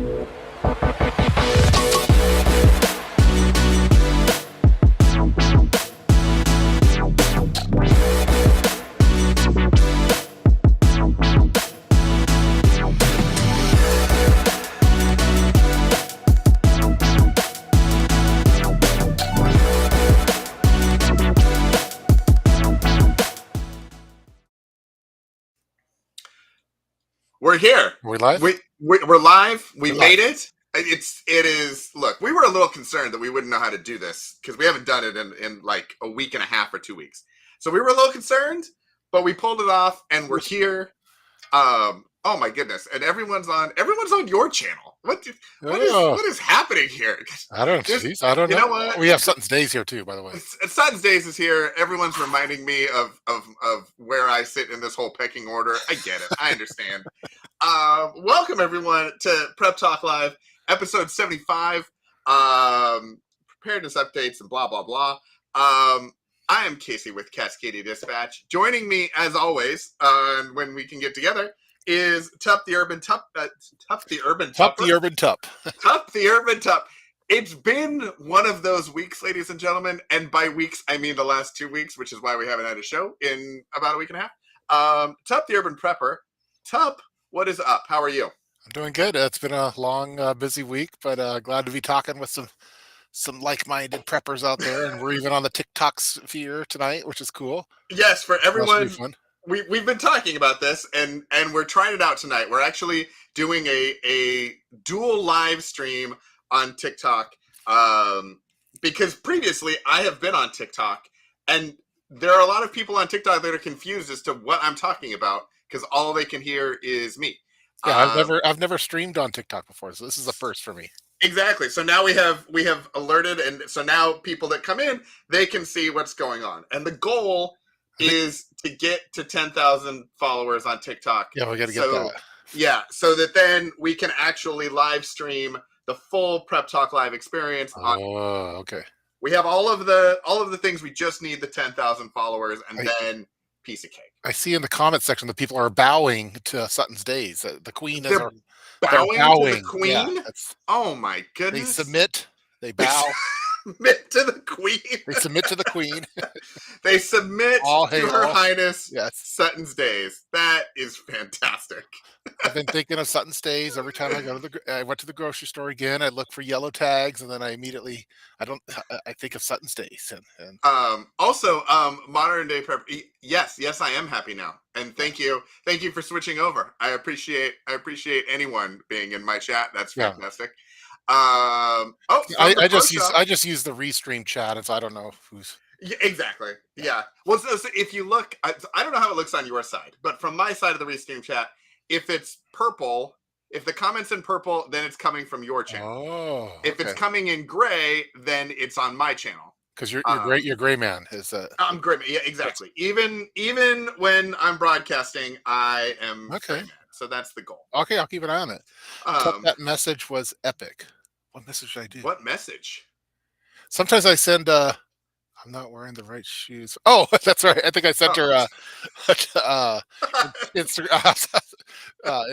We're here. We're live? We're live. We We're made live. it. It is. Look, we were a little concerned that we wouldn't know how to do this because we haven't done it in like a week and a half or 2 weeks. So we were a little concerned, but we pulled it off, and we're here. Oh my goodness! And everyone's on your channel. What is happening here? I don't know. You know what? We have Sutton's Days here too, by the way. Sutton's Days is here. Everyone's reminding me of where I sit in this whole pecking order. I get it. I understand. Welcome everyone to Prep Talk Live, episode 75. Preparedness updates and blah blah blah. I am Casey with Cascadia Dispatch. Joining me, as always, when we can get together, is Tup the Urban Tup. Tup the Urban Tup. Tup the Urban Tup. Tup the Urban Tup. It's been one of those weeks, ladies and gentlemen, and by weeks I mean the last 2 weeks, which is why we haven't had a show in about a week and a half. Tup the Urban Prepper. Tup, what is up? How are you? I'm doing good. It's been a long, busy week, but glad to be talking with some like-minded preppers out there, and we're even on the TikTok sphere tonight, which is cool. Yes, for everyone. Fun. We've been talking about this, and we're trying it out tonight. We're actually doing a dual live stream on TikTok because previously I have been on TikTok, and there are a lot of people on TikTok that are confused as to what I'm talking about because all they can hear is me. Yeah, I've never streamed on TikTok before, so this is a first for me. Exactly. So now we have alerted, and so now people that come in, they can see what's going on, and the goal is to get to 10,000 followers on TikTok. Yeah, we got to get that. Yeah, so that then we can actually live stream the full Prep Talk Live experience. Oh, okay. We have all of the things. We just need the 10,000 followers, and then piece of cake. I see in the comment section that people are bowing to Sutton's Days. The Queen is bowing to the Queen. Yeah, oh my goodness! They submit. They bow. Submit to the Queen. They submit to the Queen. They submit to Her Highness Sutton's Days. That is fantastic. I've been thinking of Sutton's Days every time I went to the grocery store again. I look for yellow tags, and then I think of Sutton's Days. And also modern day prep. Yes, I am happy now, and thank you for switching over. I appreciate anyone being in my chat. That's fantastic. I just use the restream chat, and so I don't know who's. Yeah, exactly. Yeah. Well, so if you look, I don't know how it looks on your side, but from my side of the restream chat, if it's purple, if the comment's in purple, then it's coming from your channel. Oh. If it's coming in gray, then it's on my channel. Because you're gray man is. I'm gray. Yeah, exactly. Even when I'm broadcasting, I am gray man. So that's the goal. Okay, I'll keep an eye on it. That message was epic. What message did I do? What message? Sometimes I send I'm not wearing the right shoes. Oh, that's right. I think I sent her an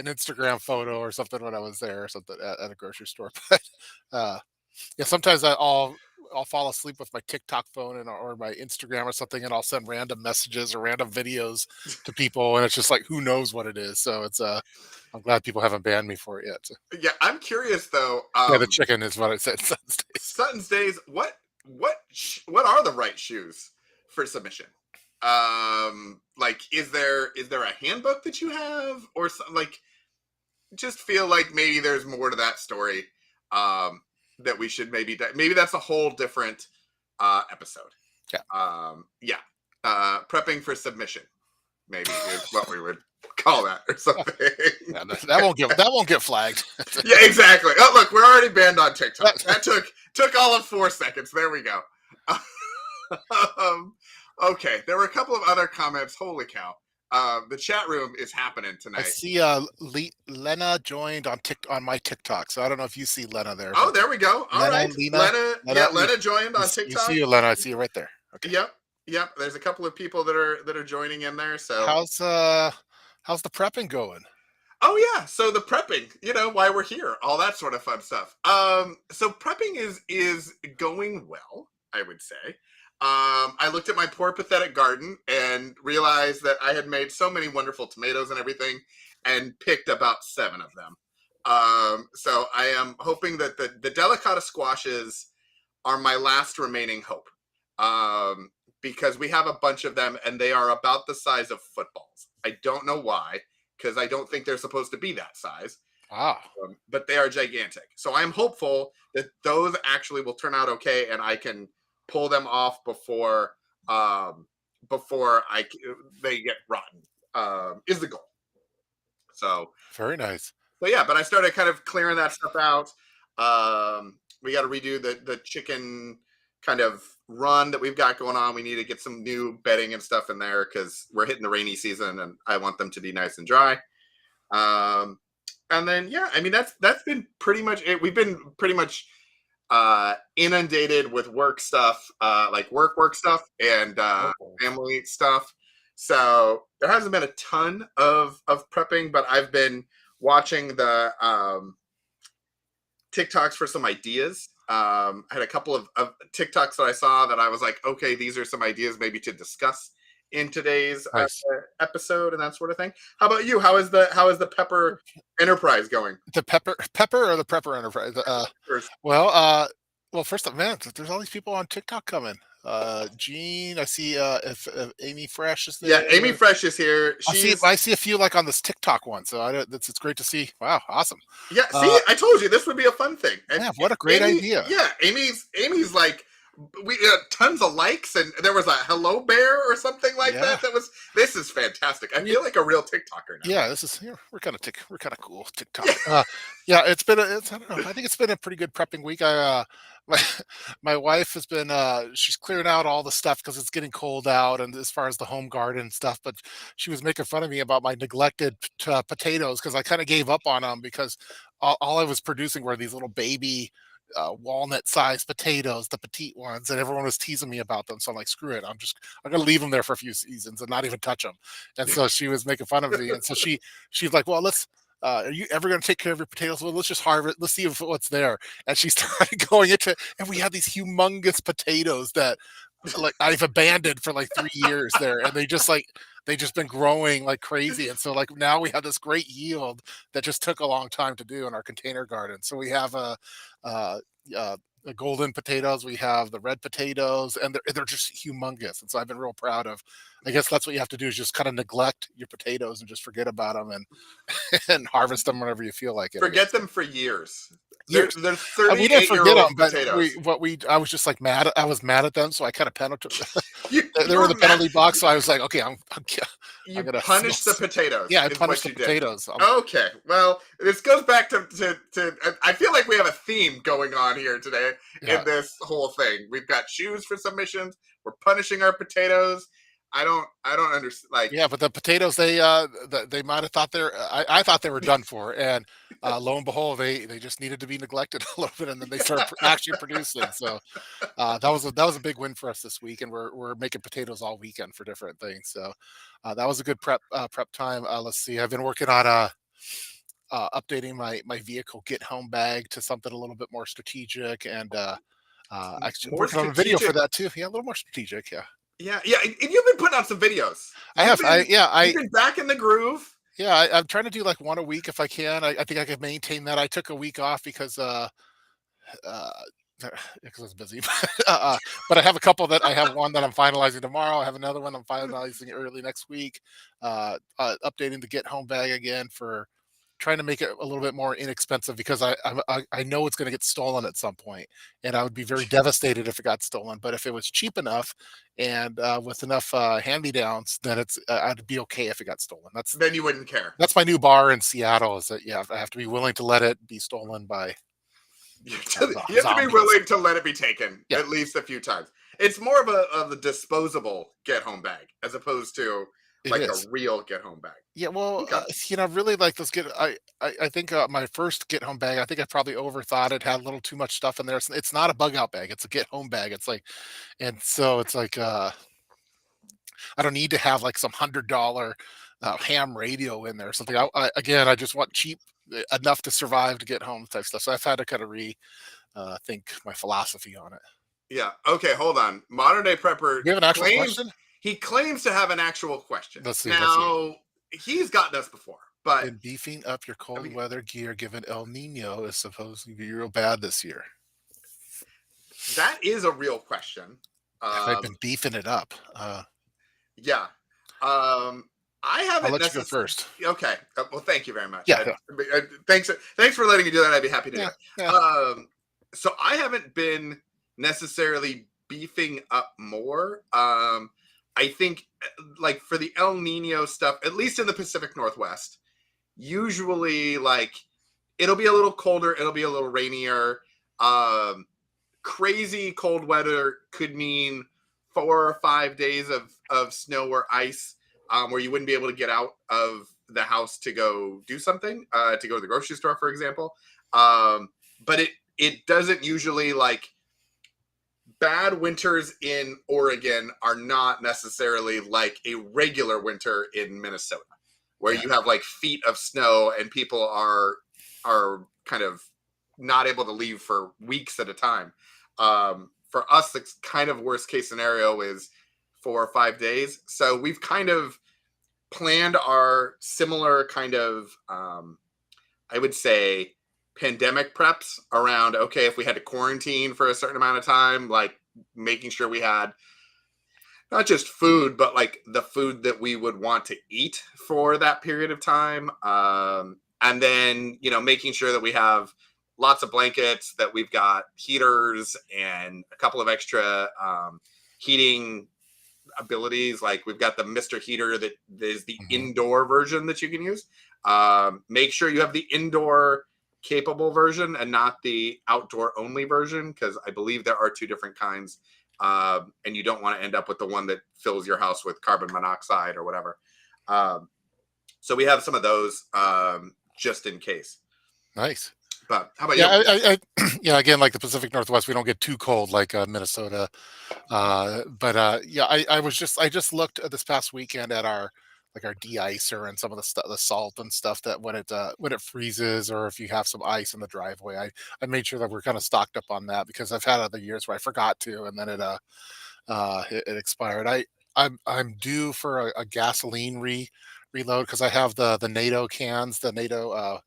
Instagram photo or something when I was there or something at a grocery store. But sometimes I'll fall asleep with my TikTok phone or my Instagram or something, and I'll send random messages or random videos to people, and it's just like, who knows what it is. So it's I'm glad people haven't banned me for it yet. So. Yeah, I'm curious though. The chicken is what I said. Sutton's Days. Sutton's Days. What are the right shoes for submission? Like, is there a handbook that you have, or like, just feel like maybe there's more to that story. That we should maybe that's a whole different episode. Yeah. Prepping for submission, maybe is what we would call that or something. Yeah, that won't get flagged. Yeah, exactly. Oh, look, we're already banned on TikTok. That took all of 4 seconds. There we go. Okay, there were a couple of other comments. Holy cow. The chat room is happening tonight. I see Lena joined on my TikTok, so I don't know if you see Lena there. Oh, there we go. All right, Lena joined on TikTok. You see you, Lena. I see you right there. Okay. Yep. There's a couple of people that are joining in there. So how's the prepping going? Oh yeah, so the prepping, why we're here, all that sort of fun stuff. So prepping is going well, I would say. I looked at my poor pathetic garden and realized that I had made so many wonderful tomatoes and everything, and picked about 7 of them. So I am hoping that the delicata squashes are my last remaining hope. Um, because we have a bunch of them and they are about the size of footballs. I don't know why, because I don't think they're supposed to be that size, Wow. but they are gigantic. So I'm hopeful that those actually will turn out okay, and I can pull them off um, before they get rotten. Is the goal. So Very nice. yeah, but I started kind of clearing that stuff out. We got to redo the chicken kind of run that we've got going on. We need to get some new bedding and stuff in there because we're hitting the rainy season, and I want them to be nice and dry. Um, and then yeah, I mean that's been pretty much it. We've been pretty much inundated with work stuff, like work stuff and Oh, family stuff. So there hasn't been a ton of prepping, but I've been watching the TikToks for some ideas. I had a couple of TikToks that I saw that I was like, okay, these are some ideas maybe to discuss in today's nice. episode and that sort of thing. How about you? How is the Pepper Enterprise going? The pepper or the prepper enterprise? Well, well, first up, man, there's all these people on TikTok coming. Gene, I see if Amy Fresh is Yeah, there. Amy Fresh is here. She's I see a few like on this TikTok one, so it's great to see. Wow, awesome. Yeah, Uh, see, I told you this would be a fun thing. And yeah, what a great Amy, idea. yeah, Amy's like we tons of likes, and there was a hello bear or something like Yeah. that. This is fantastic. I feel like a real TikToker now. Yeah, this is here. We're kind of cool TikTok. Yeah, Yeah, I don't know. I think it's been a pretty good prepping week. My my wife has been she's clearing out all the stuff because it's getting cold out, and as far as the home garden and stuff. But she was making fun of me about my neglected potatoes because I kind of gave up on them because all I was producing were these little baby walnut-sized potatoes, the petite ones, and everyone was teasing me about them. So I'm like, screw it. I'm gonna leave them there for a few seasons and not even touch them. And so she was making fun of me, and so she's like, well, let's. Are you ever going to take care of your potatoes? Well, let's just harvest. Let's see if what's there. And she started going into, and we had these humongous potatoes that, like, I've abandoned for like 3 years there, and they just been growing like crazy. And so like now we have this great yield that just took a long time to do in our container garden. So we have uh, the golden potatoes, we have the red potatoes, and they're just humongous. And so I've been real proud of. I guess that's what you have to do is just kind of neglect your potatoes and just forget about them and and harvest them whenever you feel like it. I forget guess them for years. They're years. they're We didn't 38 year forget old them, but potatoes. I was just like mad. I was mad at them, so I kind of penalty. They You were were the mad. penalty box, so I was like, okay, I'm You gonna. punished the potatoes Yeah, I is punished what the you did. potatoes. Okay, well, this goes back to I feel like we have a theme going on here today Yeah, in this whole thing. We've got shoes for submissions. We're punishing our potatoes. I don't understand. Like, yeah, but the potatoes they might have thought I thought they were done for, and lo and behold, they just needed to be neglected a little bit, and then they started actually producing. So that was a big win for us this week, and we're making potatoes all weekend for different things. So that was a good prep time. Let's see, I've been working on updating my vehicle get home bag to something a little bit more strategic, and actually more working on a video for strategic. that too. Yeah, a little more strategic. Yeah, Yeah, yeah. And you've been putting out some videos. I You've have. been you've I been back in the groove. Yeah, I'm trying to do like one a week if I can. I think I can maintain that. I took a week off uh, because I was busy. But I have a couple that I have one that I'm finalizing tomorrow. I have another one I'm finalizing early next week. Updating the get home bag again for trying to make it a little bit more inexpensive because I know it's going to get stolen at some point, and I would be very devastated if it got stolen. But if it was cheap enough and with enough hand me downs, then I'd be okay if it got stolen. Then you wouldn't care. That's my new bar in Seattle. Is that yeah, I have to be willing to let it be stolen by You have to be zombies. willing to let it be taken Yeah, at least a few times. It's more of a disposable get home bag as opposed to it like a is. real get home bag. Yeah, well, Okay. really like those get. I think my first get home bag. I think I probably overthought it. Had a little too much stuff in there. It's not a bug out bag. It's a get home bag. It's like, and so it's like I don't need to have like some $100 ham radio in there or something. Again, I just want cheap enough to survive to get home type stuff. So I've had to kind of think my philosophy on it. Yeah. Okay, hold on. Modern day prepper You have an actual claims question? he claims to have an actual question. Let's see. Let's see. Now, he's gotten us before, but Been beefing up your I cold mean, weather gear given El Nino is supposed to be real bad this year. that is a real question. Have I been beefing it up? Yeah. I I'll haven't let you go necessarily. first. Okay. Well, thank you very much. Yeah, yeah, Thanks for letting me do that. I'd be happy to do yeah, it. yeah. So I haven't been necessarily beefing up more. I think like for the El Nino stuff, at least in the Pacific Northwest, usually like it'll be a little colder, it'll be a little rainier. Crazy cold weather could mean 4 or 5 days of snow or ice, where you wouldn't be able to get out of the house to go do something, to go to the grocery store, for example. But it doesn't usually like bad winters in Oregon are not necessarily like a regular winter in Minnesota, where Yeah. you have like feet of snow and people are kind of not able to leave for weeks at a time. For us, the kind of worst case scenario is 4 or 5 days. So we've kind of planned our similar kind of, I would say, pandemic preps around, okay, if we had to quarantine for a certain amount of time, like making sure we had not just food, but like the food that we would want to eat for that period of time. And then, making sure that we have lots of blankets, that we've got heaters and a couple of extra heating abilities. Like we've got the Mr. Heater that is the indoor version that you can use. Make sure you have the indoor capable version and not the outdoor only version, because I believe there are two different kinds. And you don't want to end up with the one that fills your house with carbon monoxide or whatever. So we have some of those just in case. Nice. But how about Yeah, you? yeah. Again, like the Pacific Northwest, we don't get too cold like Minnesota. But yeah, I just looked this past weekend at our de-icer and some of the salt and stuff that when it freezes or if you have some ice in the driveway, I made sure that we're kind of stocked up on that because I've had other years where I forgot to and then it expired. I'm due for a gasoline reload because I have the NATO cans, the NATO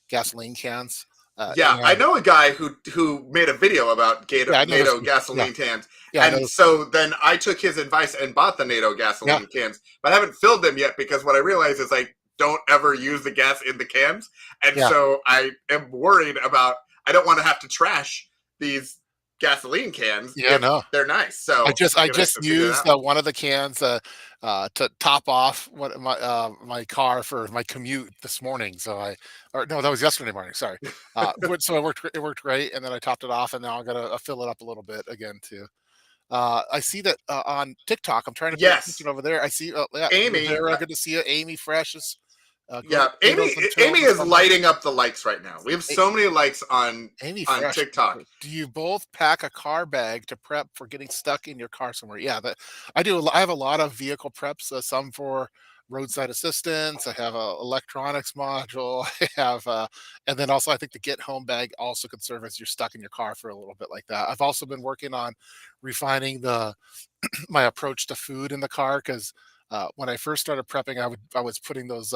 gasoline cans. Yeah, I And know a guy who made a video about yeah, I know this. NATO Yeah, gasoline cans, yeah, I know and this. so then I took his advice and bought the NATO Yeah, gasoline cans, but I haven't filled them yet because what I realized is I don't ever use the gas in the cans, and yeah. so I am worried about I don't want to have to trash these gasoline cans Yeah, if no. they're nice. I So just I'm I gonna have just to figure used that out. one of the cans to top off what my car for my commute this morning. So I or no, that was yesterday morning. Sorry. So it worked great, and then I topped it off, and now I'm gonna fill it up a little bit again too. I see that on TikTok. I'm trying to pay Yes, attention over there. I see. Yeah, you're Amy. there. Good to see you, Amy Fresh. Is Yeah, Amy. kudos and Amy toes is from her. lighting up the likes right now. We have so many likes Amy on Fresh. TikTok. Do you both pack a car bag to prep for getting stuck in your car somewhere? Yeah, that I do. I have a lot of vehicle preps. Some for roadside assistance. I have a electronics module. I have, and then also I think the get home bag also could serve as you're stuck in your car for a little bit like that. I've also been working on refining my approach to food in the car because when I first started prepping, I was putting those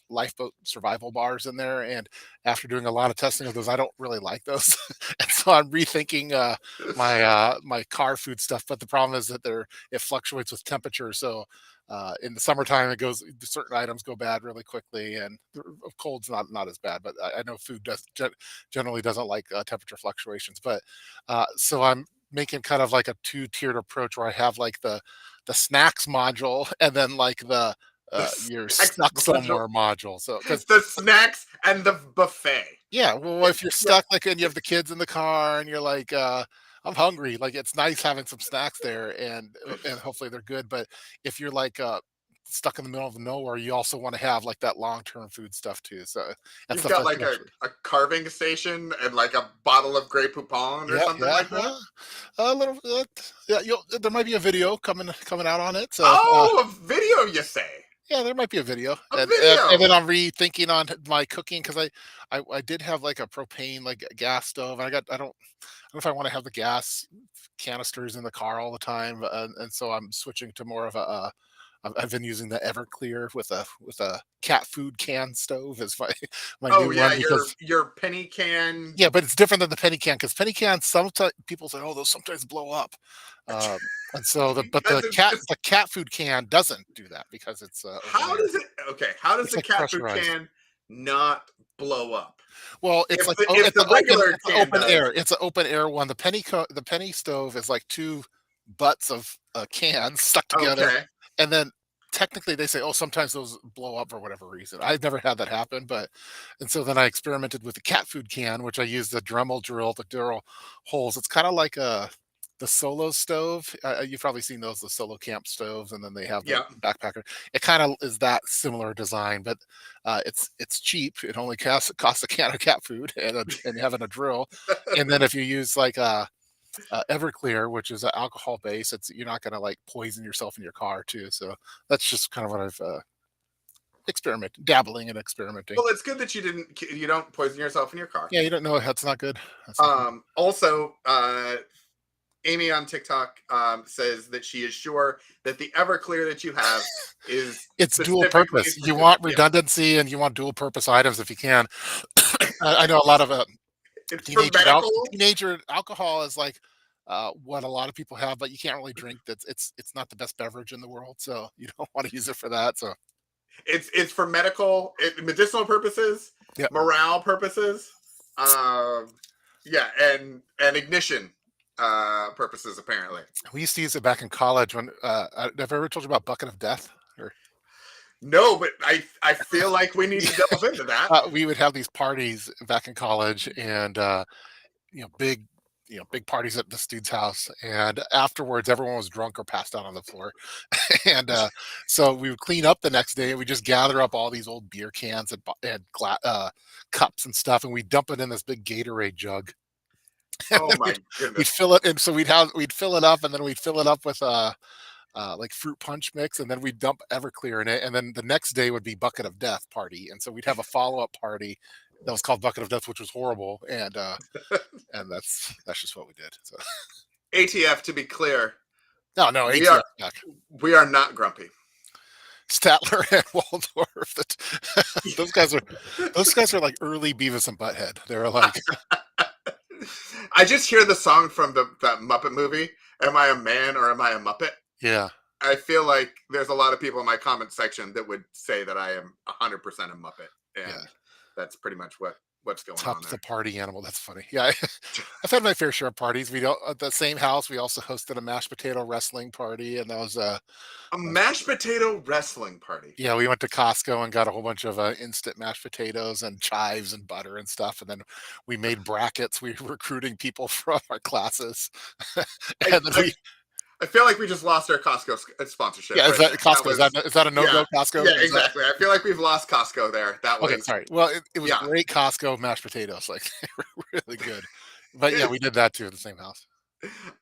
lifeboat survival bars in there, and after doing a lot of testing of those, I don't really like those, and so I'm rethinking my car food stuff. But the problem is that it fluctuates with temperature, so. In the summertime, certain items go bad really quickly, and cold's not as bad. But I know food generally doesn't like temperature fluctuations. But so I'm making kind of like a two-tiered approach where I have like the snacks module and then like the The you're snacks stuck module, somewhere module. So because the snacks and the buffet. yeah, well if you're Yeah, stuck like and you have the kids in the car and you're like I'm hungry, like it's nice having some snacks there and hopefully they're good. But if you're like stuck in the middle of nowhere, you also want to have like that long-term food stuff too. So that's you've stuff got that's like actually a carving station and like a bottle of Grey Poupon or yeah, something yeah, like that. yeah. A little, yeah. There might be a video coming out on it. So Oh, a video, you say? Yeah, there might be a video, A and video. then I'm rethinking on my cooking because I did have like a propane like gas stove. I don't know if I want to have the gas canisters in the car all the time, and so I'm switching to more of I've been using the Everclear with a cat food can stove as my my Oh new yeah, one because your penny can. yeah, but it's different than the penny can because penny cans sometimes people say, oh, those sometimes blow up, um, and so Because it's just the cat food can doesn't do that because it's open how air. does it? Okay, how does It's the like cat food pressurized. can not blow up? Well, it's If like if the regular it's an can open does, air. It's an open air one. The penny stove is like two butts of cans stuck together, okay. and then technically they say, oh, sometimes those blow up for whatever reason. I've never had that happen, but and so then I experimented with the cat food can, which I used the Dremel drill to drill holes. It's kind of like a the solo stove. You've probably seen those, the solo camp stoves, and then they have the Yeah. backpacker. It kind of is that similar design, but it's cheap. It only costs a can of cat food and having a drill. And then if you use like Everclear, which is an alcohol base, it's you're not going to like poison yourself in your car too. So that's just kind of what I've dabbling and experimenting. Well, it's good that you don't poison yourself in your car. Yeah, you don't know that's not good. That's not good. Also, Amy on TikTok says that she is sure that the Everclear that you have is It's dual specifically purpose. for You want yeah, redundancy and you want dual purpose items if you can. I know a lot of it's for medical. teenager alcohol is like what a lot of people have, but you can't really drink. That's it's not the best beverage in the world, so you don't want to use it for that. So It's for medicinal purposes, yeah, morale purposes, um, yeah, and ignition purposes apparently. we used to use it back in college when have I ever told you about bucket of death? Or No, but I feel like we need to delve into that. we would have these parties back in college, and big big parties at this dude's house, and afterwards everyone was drunk or passed out on the floor. And so we would clean up the next day and we just gather up all these old beer cans and cups and stuff, and we dump it in this big Gatorade jug. And Oh then my we'd goodness! fill it, and so we'd fill it up, and then we'd fill it up with like fruit punch mix, and then we'd dump Everclear in it, and then the next day would be bucket of death party, and so we'd have a follow up party that was called bucket of death, which was horrible, and that's just what we did. So ATF, to be clear, no we are ATF back. we are not grumpy. Statler and Waldorf. Those guys are like early Beavis and Butthead. They were like, I just hear the song from that Muppet movie. Am I a man or am I a Muppet? yeah, I feel like there's a lot of people in my comment section that would say that I am 100% a Muppet, yeah. and that's pretty much what's going on Tup's the there. party animal. That's funny. Yeah, I've had my fair share of parties. We don't at the same house. We also hosted a mashed potato wrestling party, and that was A mashed potato wrestling party. yeah. We went to Costco and got a whole bunch of instant mashed potatoes and chives and butter and stuff, and then we made brackets. We were recruiting people from our classes, I, and then I I feel like we just lost our Costco sponsorship yeah. Is right that there. That Costco? was Is that a no yeah go Costco? yeah Is that exactly. I feel like we've lost Costco there. That okay? was Sorry. Well, it was yeah. great Costco mashed potatoes. Like they were really good. But yeah, we did that too at the same house.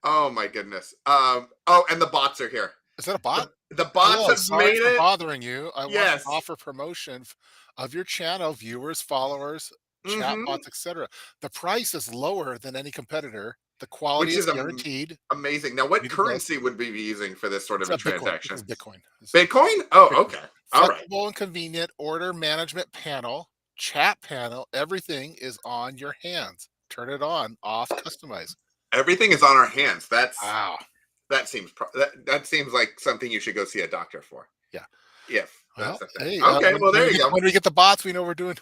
Oh my goodness. Oh, and the bots are here. Is that a bot? The bots Hello, have sorry made for it. bothering you. I want to Yes. offer promotion of your channel, viewers, followers, chat Hmm. bots, etc. The price is lower than any competitor. The quality Which is is guaranteed. amazing. Now, what Be the best. currency would we be using for this sort of a Bitcoin. This transaction? is Bitcoin. This is Bitcoin? Oh, Bitcoin. okay. All right. Flexible and convenient order management panel, chat panel. Everything is on your hands. Turn it on, off, customize. Everything is on our hands. Wow. That seems like something you should go see a doctor for. Yeah. If that's Well, the thing. hey, Okay. Well, there you go. when we get the bots, we know we're doing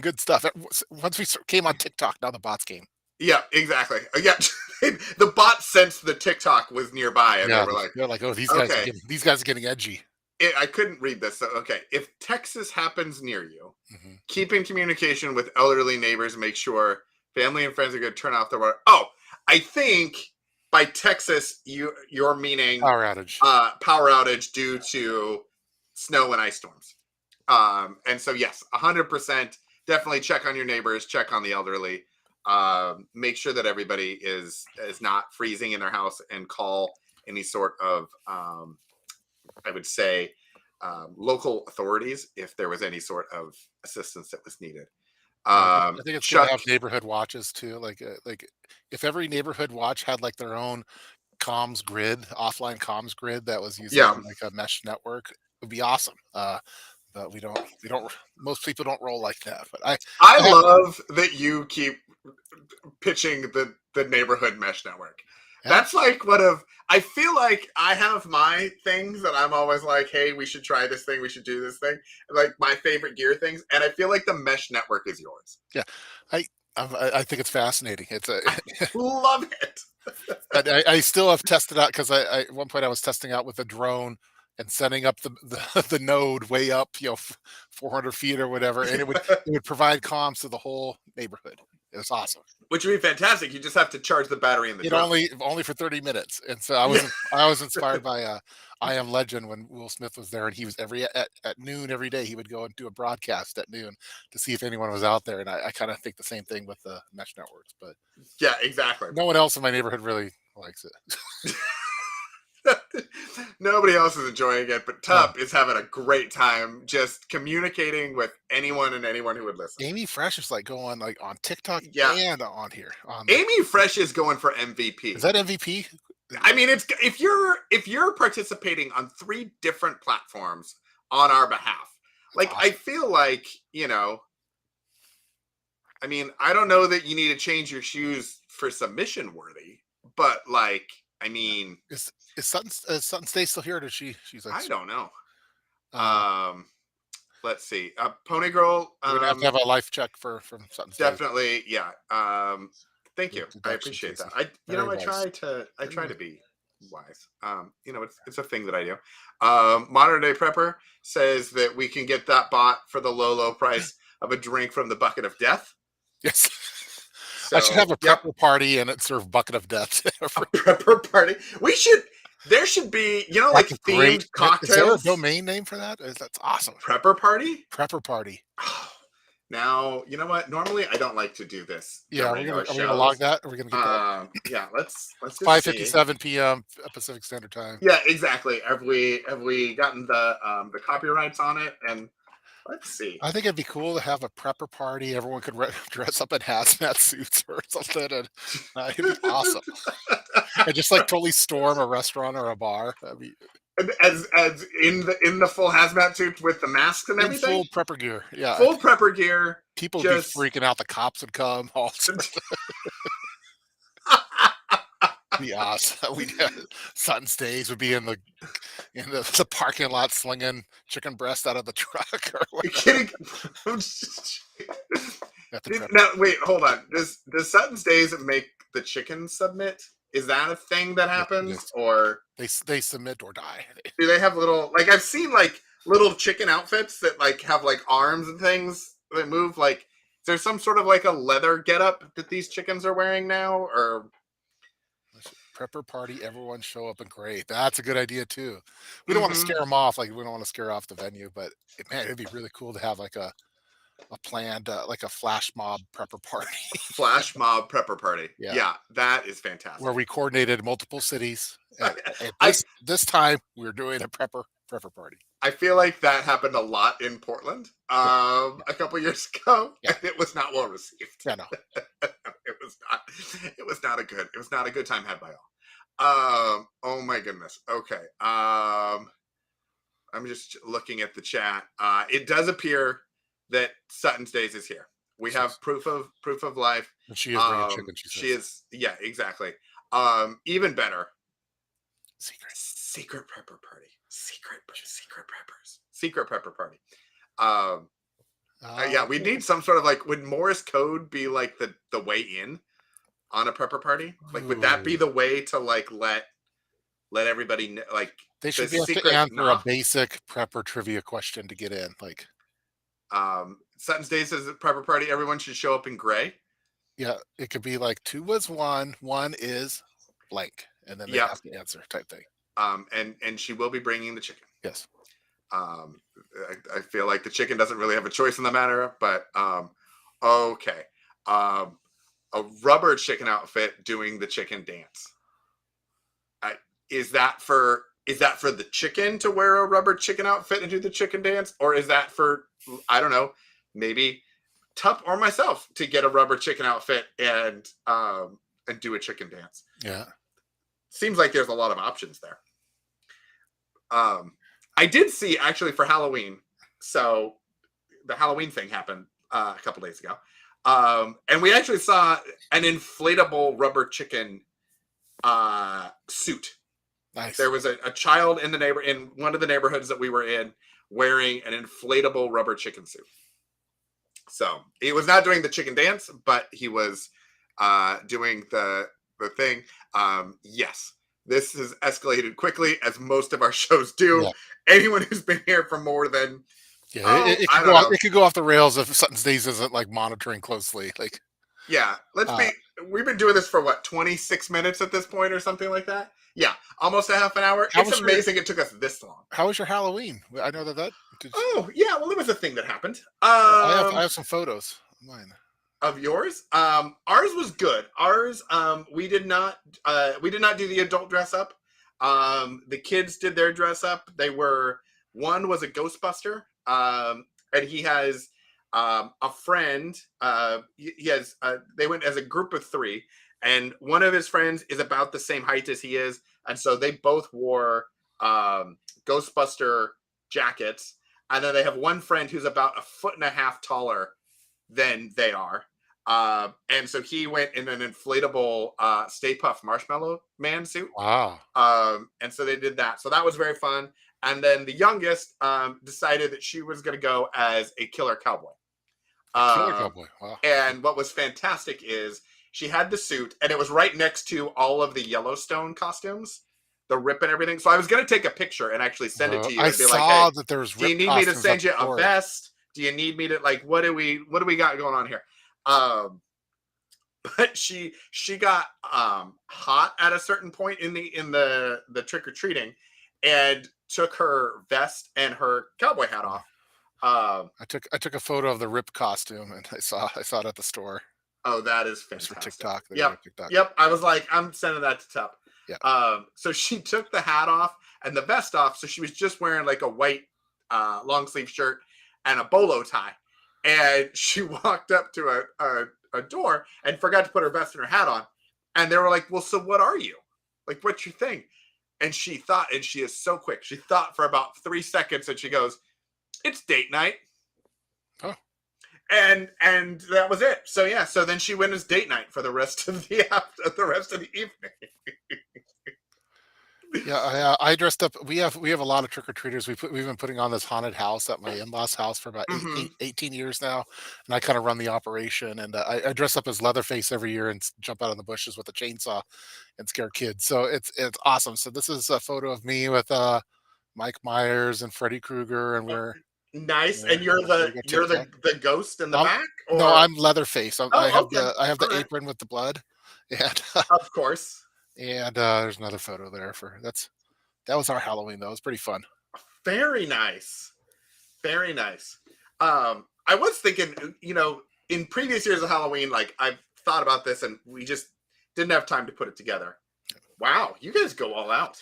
good stuff. Once we came on TikTok, now the bots came. Yeah. Exactly. Yeah. The bot sensed the TikTok was nearby, and they Yeah, were like, they're like, oh, "Okay." these guys are getting edgy. I couldn't read this. So, okay. If Texas happens near you, Hmm. keep in communication with elderly neighbors. Make sure family and friends are going to turn off the water. Oh, I think by Texas you're meaning Power outage. power outage due to snow and ice storms. And so yes, 100%. Definitely check on your neighbors. Check on the elderly. Make sure that everybody is not freezing in their house, and call any sort of I would say local authorities if there was any sort of assistance that was needed. Yeah, I think it's good to Chuck, have neighborhood watches too. Like if every neighborhood watch had like their own comms grid, offline comms grid that was using yeah, like a mesh network, it would be awesome. But we don't. Most people don't roll like that. But I I have, love that you keep pitching the neighborhood mesh network. yeah, That's like one of I feel like I have my things that I'm always like, hey, we should try this thing, we should do this thing, like my favorite gear things, and I feel like the mesh network is yours. yeah. I I think it's fascinating. It's a Love it. but I still have tested out because at one point I was testing out with a drone and setting up the node way up, 400 feet or whatever, and it would provide comms to the whole neighborhood. It was awesome. Which would be fantastic. You just have to charge the battery in the It drone. only for 30 minutes, and so Yeah. I was inspired by I Am Legend when Will Smith was there, and he was at noon every day he would go and do a broadcast at noon to see if anyone was out there, and I kind of think the same thing with the mesh networks, but Yeah, exactly. no one else in my neighborhood really likes it. Nobody else is enjoying it, but No. Tup is having a great time just communicating with anyone and anyone who would listen. Amy Fresh is like going like on TikTok Yeah, and on here. Amy Fresh is going for MVP. Is that MVP? I mean, it's if you're participating on 3 different platforms on our behalf, That's like I awesome. feel like I mean, I don't know that you need to change your shoes for submission worthy, but like, I mean, Is Sutton Stay still here? Or does she's like I don't know. uh Um, let's see. Pony Girl, we're gonna have to have a life check from Sutton Stay. definitely, yeah. Thank Good you. I deduction, appreciate that. Casey. I Very I wise. try to Very wise. be wise. It's a thing that I do. Modern Day Prepper says that we can get that bot for the low price of a drink from the bucket of death. Yes. I should have So, a yep, prepper party and it serve bucket of death. a prepper party. There should be, like That's great. themed Is there a cocktails. domain name for that? That's awesome. Prepper party. Prepper party. Now, you know what? Normally, I don't like to do this Yeah, during our are we gonna log shows. that? Are we gonna get that? Yeah, let's just see. 5:57 p.m. Pacific Standard Time. Yeah, exactly. Have we gotten the copyrights on it? And let's see. I think it'd be cool to have a prepper party. Everyone could dress up in hazmat suits or something, and it'd be awesome. And just like totally storm a restaurant or a bar. That'd be As in the full hazmat suit with the masks and in everything, full prepper gear. Yeah, full prepper gear. people would be Just freaking out. The cops would come. All be awesome. We Sutton Stays would be in the parking lot slinging chicken breast out of the truck or you whatever. kidding? At the prep. Now wait, hold on. Does Sutton's Days make the chicken submit? Is that a thing that happens, Yes. or They submit or die. do they have little like I've seen like little chicken outfits that like have like arms and things that move? Like, is there some sort of like a leather getup that these chickens are wearing now, or? Prepper party, everyone show up in gray. That's a good idea too. We don't want to Mm-hmm. scare them off, like we don't want to scare off the venue, but man, it'd be really cool to have like a planned like a flash mob prepper party Flash mob prepper party. yeah, Yeah, that is where fantastic. we coordinated multiple cities. At I this time, we're doing a prepper party. I feel like that happened a lot in Portland Yeah, a couple years ago, yeah, and it was not well received. yeah. No, It was not. It was not a good time had by all. Oh my goodness. Okay. I'm just looking at the chat. It does appear that Sutton's Days is here. We have proof of life. and she is bringing chicken. She She says is. Yeah, exactly. Even better. secret. Secret prepper party. Secret preppers. Secret prepper party. Um, yeah, we Okay. need some sort of like. Would Morse code be like the way in on a prepper party? Like, would that be Ooh. the way to like let everybody know, like They the should be able to secret answer a knock? basic prepper trivia question to get in. Like, Sutton's Day says at prepper party, everyone should show up in gray. yeah, it could be like two was one is blank, and then they Yep. have to answer type thing. And she will be bringing the chicken. Yes. Um, I feel like the chicken doesn't really have a choice in the matter, but okay. Um, a rubber chicken outfit doing the chicken dance. Is that for is that for the chicken to wear a rubber chicken outfit and do the chicken dance, or is that for, I don't know, maybe Tup or myself to get a rubber chicken outfit and do a chicken dance? Yeah. Seems like there's a lot of options there. I did see actually for Halloween. So the Halloween thing happened a couple days ago, and we actually saw an inflatable rubber chicken suit. Nice. There was a child in one of the neighborhoods that we were in wearing an inflatable rubber chicken suit. So he was not doing the chicken dance, but he was doing the thing. Yes, this has escalated quickly, as most of our shows do. Yeah. Anyone who's been here for more than Yeah. It I could don't go off, know. it could go off the rails if Sutton Stays isn't like monitoring closely. Like, Yeah, uh, we've been doing this for what, 26 minutes at this point or something like that? Yeah, almost a half an hour. how It's was your amazing it took us this long. how was your Halloween? I know that did, Oh, yeah, well, it was a thing that happened. I have some photos of mine. Of yours? Ours was good. Ours, we did not do the adult dress up. The kids did their dress up. One was a Ghostbuster. And he has a friend. He has they went as a group of three, and one of his friends is about the same height as he is, and so they both wore Ghostbuster jackets. And then they have one friend who's about a foot and a half taller than they are. And so he went in an inflatable Stay Puft Marshmallow Man suit. Wow. And so they did that. So that was very fun. And then the youngest decided that she was going to go as a killer cowboy. Killer Cowboy. Wow. And what was fantastic is she had the suit, and it was right next to all of the Yellowstone costumes, the rip and everything. So I was going to take a picture and actually send it to you I and be like, "Hey, saw that there's do you rip need me to costumes up send you a before. vest? Do you need me to, like, what do we got going on here?" But she got hot at a certain point in the trick or treating, and took her vest and her cowboy hat off. I took a photo of the rip costume, and I saw it at the store. Oh, that is Just for fantastic. TikTok. Yep. TikTok. Yep. I was like, I'm sending that to Tup. Yeah. So she took the hat off and the vest off. So she was just wearing like a white long sleeve shirt and a bolo tie. And she walked up to a door and forgot to put her vest and her hat on. And they were like, "Well, so what are you? Like, what's your thing?" And she thought, and she is so quick. She thought for about 3 seconds, and she goes, "It's date night." Oh. And that was it. So yeah, so then she went as date night for the rest of the evening. Yeah, I dressed up. We have a lot of trick or treaters. We've been putting on this haunted house at my in-laws' house for about Mm-hmm. 18 years now, and I kind of run the operation. And I dress up as Leatherface every year and jump out of the bushes with a chainsaw and scare kids. So it's awesome. So this is a photo of me with Mike Myers and Freddy Krueger, and Nice. we're And you're we go TikTok. the ghost in the I'm, back, no, or I'm Leatherface. oh, okay, I have all the right, apron with the blood, and of course, there's another photo there for that was our Halloween though. It was pretty fun. very nice, very nice. I was thinking, in previous years of Halloween, like I've thought about this, and we just didn't have time to put it together. Wow, you guys go all out.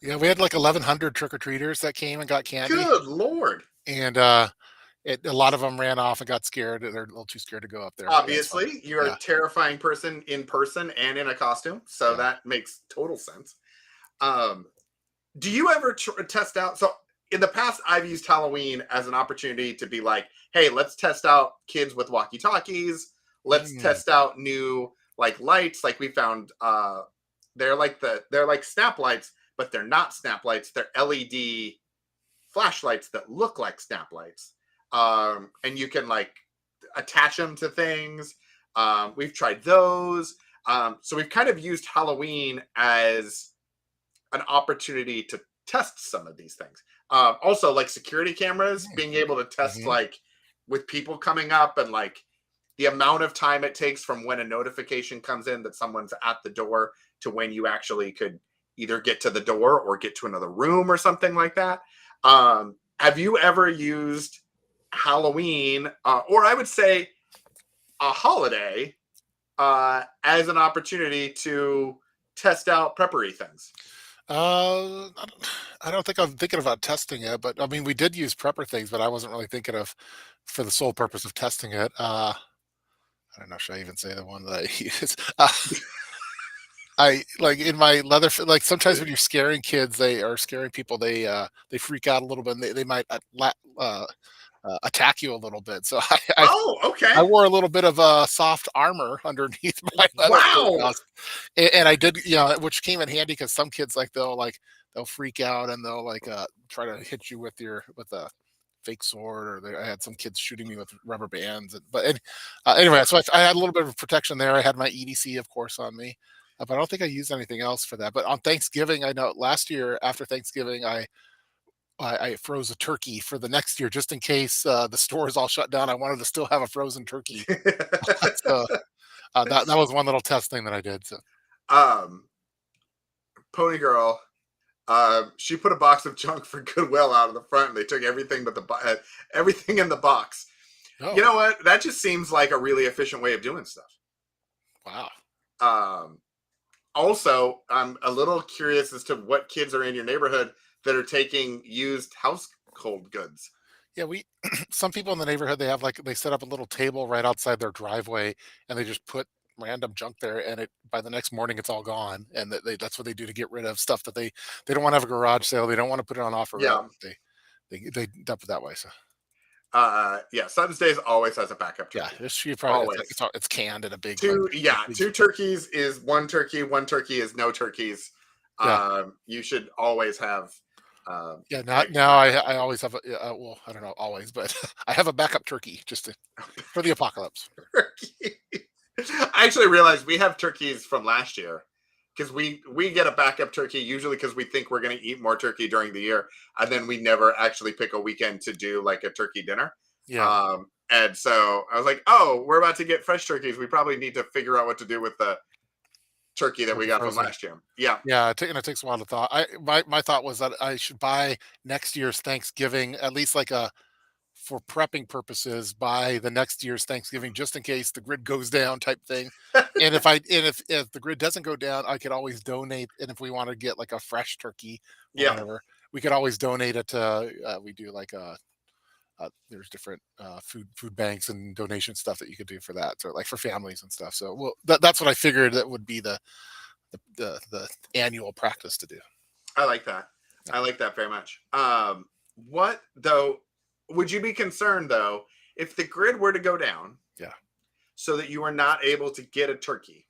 Yeah, we had like 1,100 trick or treaters that came and got candy, Good Lord. and a lot of them ran off and got scared. They're a little too scared to go up there. But yeah, it's fun. Obviously, you're Yeah. a terrifying person in person and in a costume, so Yeah. that makes total sense. Um, do you ever test out? So in the past, I've used Halloween as an opportunity to be like, "Hey, let's test out kids with walkie talkies. Let's Mm. test out new like lights. Like we found, they're like snap lights, but they're not snap lights. They're LED flashlights that look like snap lights, and you can like attach them to things. We've tried those. So we've kind of used Halloween as an opportunity to test some of these things. Also, like security cameras, being able to test Mhm. like with people coming up, and like the amount of time it takes from when a notification comes in that someone's at the door to when you actually could either get to the door or get to another room or something like that. Have you ever used Halloween, or I would say a holiday, as an opportunity to test out preppery things? I don't think I'm thinking about testing it, but I mean, we did use prepper things, but I wasn't really thinking of for the sole purpose of testing it. I don't know. Should I even say the one that I use? I like in my like sometimes when you're scaring kids, they are scaring people. They freak out a little bit, and they might attack you a little bit. So Oh, I okay. wore a little bit of soft armor underneath my leather Wow. vest, and I did, which came in handy because some kids they'll freak out and they'll try to hit you with a fake sword, or I had some kids shooting me with rubber bands. Anyway, so I had a little bit of protection there. I had my EDC, of course, on me, but I don't think I used anything else for that. But on Thanksgiving, I know last year after Thanksgiving, I froze a turkey for the next year just in case the stores all shut down. I wanted to still have a frozen turkey. So that was one little test thing that I did. So um, Pony Girl, she put a box of junk for Goodwill out of the front, and they took everything but everything in the box. You oh know what? That just seems like a really efficient way of doing stuff. wow. Um, Also, I'm a little curious as to what kids are in your neighborhood that are taking used household goods. Yeah, we some people in the neighborhood, they set up a little table right outside their driveway, and they just put random junk there, and it by the next morning it's all gone, and that's what they do to get rid of stuff that they don't want to have a garage sale, they don't want to put it on offer rent. Yeah. They dump it that way. So Yeah. Sun's Days always has a backup yeah, turkey. it's you probably Always. it's canned in a big Two, yeah, big, two turkeys is one turkey is no turkeys. yeah. You should always have Yeah, a now backup I always have yeah, well, I don't know always, but I have a backup turkey for the apocalypse. turkey. I actually realized we have turkeys from last year because we get a backup turkey usually because we think we're going to eat more turkey during the year, and then we never actually pick a weekend to do like a turkey dinner. Yeah, And so I was like, oh, we're about to get fresh turkeys. We probably need to figure out what to do with the turkey that with we the got from frozen. last year. Yeah. Yeah, it takes a while to thaw. My thought was that I should buy next year's Thanksgiving, at least for prepping purposes, buy the next year's Thanksgiving just in case the grid goes down type thing. And if the grid doesn't go down, I could always donate. And if we want to get like a fresh turkey or Yeah. whatever, we could always donate it to. We do there's different food banks and donation stuff that you could do for that, so like for families and stuff. So well, that's what I figured that would be the annual practice to do. I like that. Yeah. I like that very much. What though? Would you be concerned though if the grid were to go down Yeah. so that you are not able to get a turkey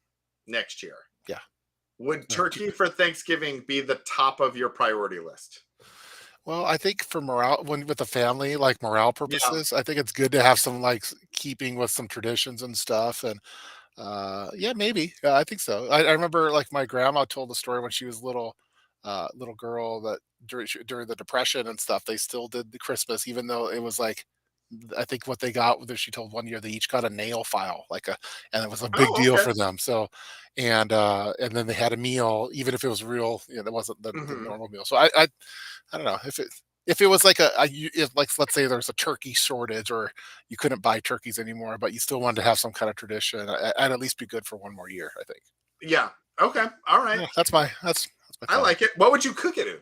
next year? Yeah. Would Uh, turkey for Thanksgiving be the top of your priority list? Well, I think for morale, when with the family, like morale Yeah. purposes, I think it's good to have some keeping with some traditions and stuff. And yeah, maybe. I think so. I remember like my grandma told the story when she was little girl that during the depression and stuff, they still did the Christmas, even though it was like I think what they got was she told one year they each got a nail file, and it was a big Oh, deal okay. for them. So, and then they had a meal, even if it was real, it wasn't the Hmm. normal meal. So I don't know if it was like if like let's say there's a turkey shortage or you couldn't buy turkeys anymore, but you still wanted to have some kind of tradition. I'd at least be good for one more year, I think. Yeah. Okay. All right. Yeah, that's my I thought. like it. What would you cook it in?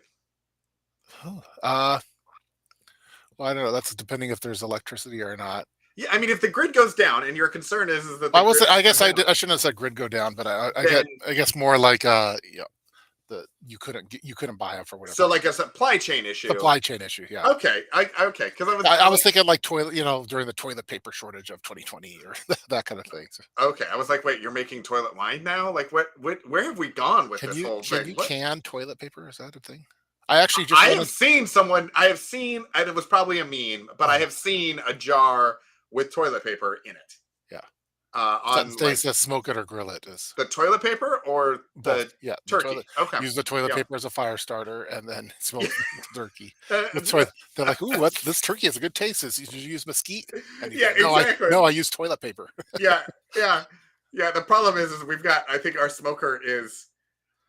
Oh, well, I don't know. That's depending if there's electricity or not. Yeah. I mean, if the grid goes down and your concern is that the I was. grid I goes guess down, I shouldn't have said grid go down, but then I guess more like you couldn't buy them for whatever so reason. like a supply chain issue. Supply chain issue. Yeah. Okay. Okay. Because I I was was thinking like toilet, during the toilet paper shortage of 2020 or that kind of thing. So, okay. I was like, wait, you're making toilet wine now? Like, what? Where have we gone with this whole can thing? you What? can toilet paper? Is that a thing? I actually just I went have in. seen someone. I have seen, and it was probably a meme, but I Oh, have seen a jar with toilet paper in it. yeah. On They like says smoke it or grill it is the toilet paper or both. the Yeah, the toilet. turkey. Okay. Use the toilet Yeah. paper as a fire starter, and then smoke the turkey. Uh, With toilet, they're like, "Ooh, what? This turkey has a good taste. Did you use mesquite?" And you yeah. go, Exactly. no, I use toilet paper." Yeah. Yeah. Yeah. The problem is we've got. I think our smoker is.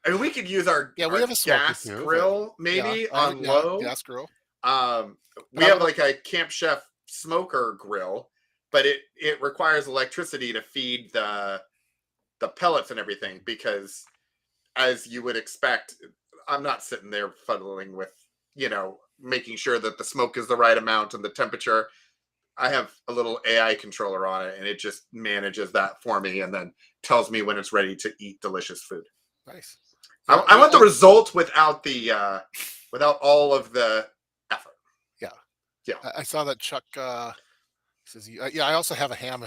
I mean, we could use Yeah, we our have a smoker gas too, but grill yeah, maybe on yeah, low. gas grill. We But I have don't know. like a Camp Chef smoker grill, but it requires electricity to feed the pellets and everything because, as you would expect, I'm not sitting there fuddling with, making sure that the smoke is the right amount and the temperature. I have a little AI controller on it, and it just manages that for me, and then tells me when it's ready to eat delicious food. Nice. I, Yeah, I want the result without without all of the effort. yeah. Yeah, I saw that Chuck says, yeah, I also have a ham,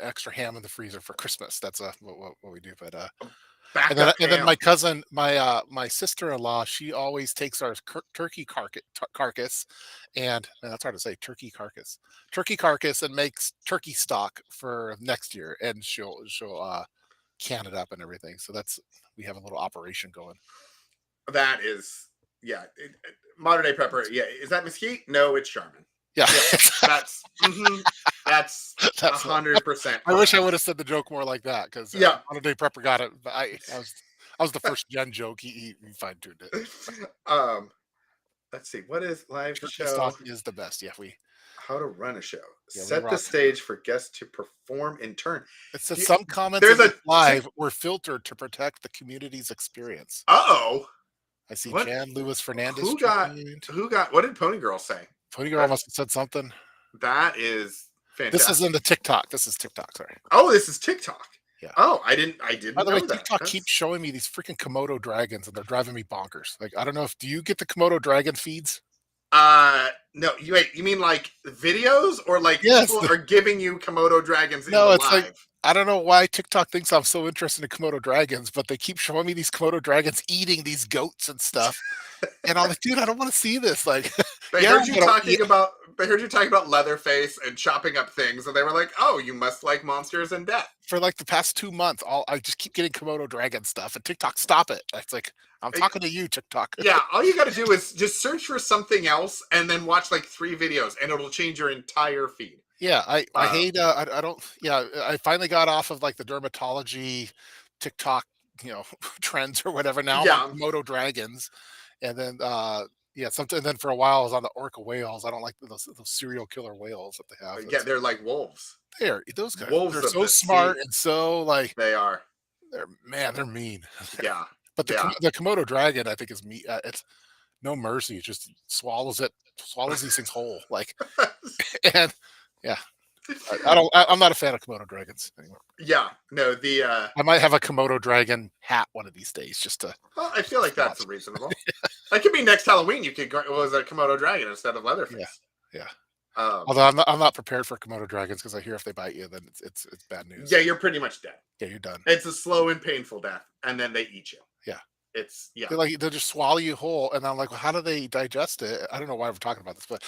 extra ham in the freezer for Christmas. That's what we do. But backup and then my ham. cousin, my sister-in-law, she always takes our turkey carcass, and that's hard to say, turkey carcass, and makes turkey stock for next year, and she'll can it up and everything. So we have a little operation going. That is, yeah, modern day prepper. Yeah, is that Mesquite? No, it's Charmin. Yeah, Yeah, that's that's a that's. 100% I wish I correct. would have said the joke more like that, because Yeah. modern day prepper got it. But I was the first gen joke. He fine tuned it. um, let's see. What is live Turkey stock show? is the best. Yeah, How to run a show? we Set the rock. stage for guests to perform in turn. It says Do you- some comments There's in a this live were filtered to protect the community's experience. oh. I see What? Jan Luis Fernandez Who got? joined. Who got? What did Pony Girl say? Pony Girl That must have said something. that is This is in fantastic. the TikTok. This is TikTok. Sorry. Oh, this is TikTok. Yeah. Oh, I didn't. I By didn't the way, know that. TikTok keeps showing me these freaking Komodo dragons, and they're driving me bonkers. Like, I don't know if do you get the Komodo dragon feeds? No. You mean like videos, or like Yes. people are giving you Komodo dragons in the No, it's like live? I don't know why TikTok thinks I'm so interested in Komodo dragons, but they keep showing me these Komodo dragons eating these goats and stuff. And I'm like, dude, I don't want to see this. Like, They yeah, heard you but talking about. They heard you talking about Leatherface and chopping up things, and they were like, "Oh, you must like monsters and death." for like the past 2 months, I just keep getting Komodo dragon stuff, and TikTok, stop it. It's like I'm talking to you, TikTok. Yeah, all you got to do is just search for something else and then watch like 3 videos, and it'll change your entire feed. Yeah, I Uh, hate. I don't. Yeah, I finally got off of like the dermatology TikTok, trends or whatever. Now I'm on yeah, Komodo dragons, and then yeah, something. And then for a while I was on the orca whales. I don't like those serial killer whales that they have. yeah, they're like wolves, Those guys. They're wolves of so the smart sea. and so like They are. they're mean. Yeah, But yeah. the Komodo dragon, I think, is me. It's no mercy. It just swallows these things whole. Like, and yeah, I don't. I'm not a fan of Komodo dragons anymore. Yeah, no, the I might have a Komodo dragon hat one of these days, just to well, I feel like that's watch. reasonable. That could be next Halloween. You could go as a Komodo dragon instead of Yeah, Leatherface. yeah. Um, Although I'm not prepared for Komodo dragons, because I hear if they bite you, then it's bad news. yeah, you're pretty much dead. Yeah, you're done. It's a slow and painful death, and then they eat you. Yeah. It's yeah. They'll just swallow you whole, and I'm like, well, how do they digest it? I don't know why we're talking about this, but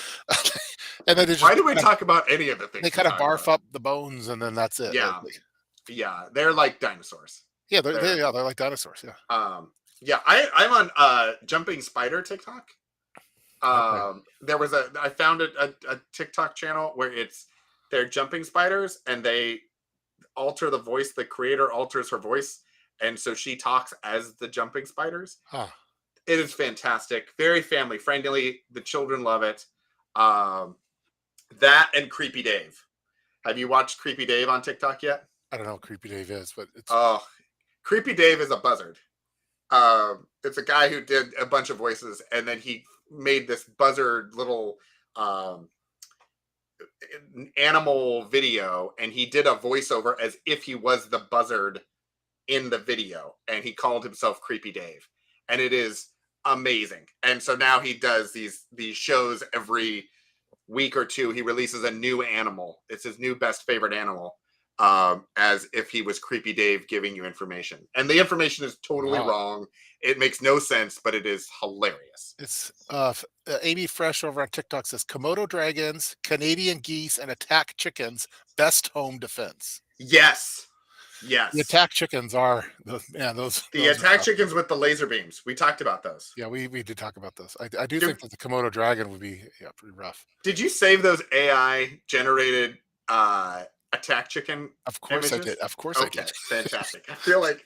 and then Why do we talk about any of the things? they kind of barf up the bones, and then that's it. Yeah, Like, yeah, they're like dinosaurs. yeah, they're like dinosaurs. Yeah. Yeah, I'm on jumping spider TikTok. Okay. I found a TikTok channel where they're jumping spiders, and they alter the voice. The creator alters her voice, and so she talks as the jumping spiders. Huh. It is fantastic, very family friendly. The children love it. That and Creepy Dave. Have you watched Creepy Dave on TikTok yet? I don't know what Creepy Dave is, but it's Oh, Creepy Dave is a buzzard. It's a guy who did a bunch of voices, and then he made this buzzard little animal video, and he did a voiceover as if he was the buzzard in the video, and he called himself Creepy Dave, and it is amazing. And so now he does these shows every week or two. He releases a new animal. It's his new best favorite animal, as if he was Creepy Dave giving you information. And the information is totally wow. wrong. It makes no sense, but it is hilarious. It's Amy Fresh over on TikTok says Komodo dragons, Canadian geese, and attack chickens best home defense. Yes. Yes. The attack chickens are those. The attack chickens with the laser beams. We talked about those. Yeah, we did talk about those. I do think that the Komodo dragon would be pretty rough. Did you save those AI generated attack chicken? Of course images? I did. Of course Okay, I did. fantastic. I feel like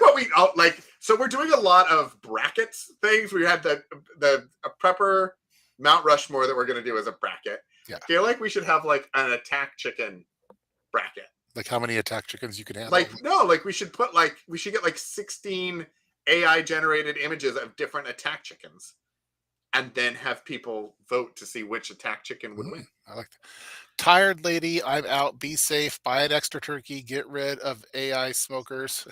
what we like. So we're doing a lot of brackets things. We had a prepper Mount Rushmore that we're going to do as a bracket. Yeah. I feel like we should have like an attack chicken bracket. Like how many attack chickens you can handle? Like no, like we should get like 16 AI generated images of different attack chickens and then have people vote to see which attack chicken would win. I like that. Tired lady, I'm out. Be safe. Buy an extra turkey. Get rid of AI smokers.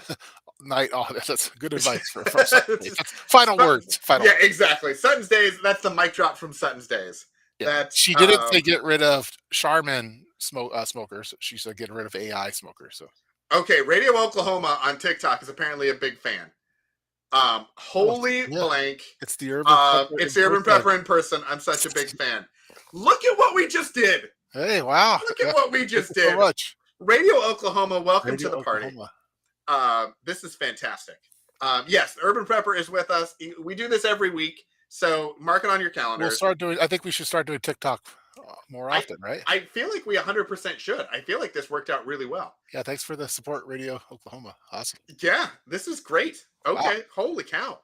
Night. Oh, that's good advice from Sutton Days. That's final words. Final Yeah, words. exactly. Sutton's Days. That's the mic drop from Sutton's Days. Yeah. That's She didn't say get rid of Charmin smokers. She said get rid of AI smokers. So okay. Radio Oklahoma on TikTok is apparently a big fan. oh, Holy yeah, blank. it's the urban pepper It's in the Urban person. Prepper in person. I'm such a big fan. Look at what we just did. Hey, wow. Look Yeah. at what we Thank just you so did. much. Radio Oklahoma, welcome to Radio the party. Oklahoma. This is fantastic. Yes, the Urban Prepper is with us. We do this every week, so mark it on your We'll calendars. start doing. I think we should start doing TikTok more I, often, right? I feel like we 100% should. I feel like this worked out really well. Yeah. Thanks for the support, Radio Oklahoma. Awesome. Yeah, this is great. Okay, Wow. holy cow.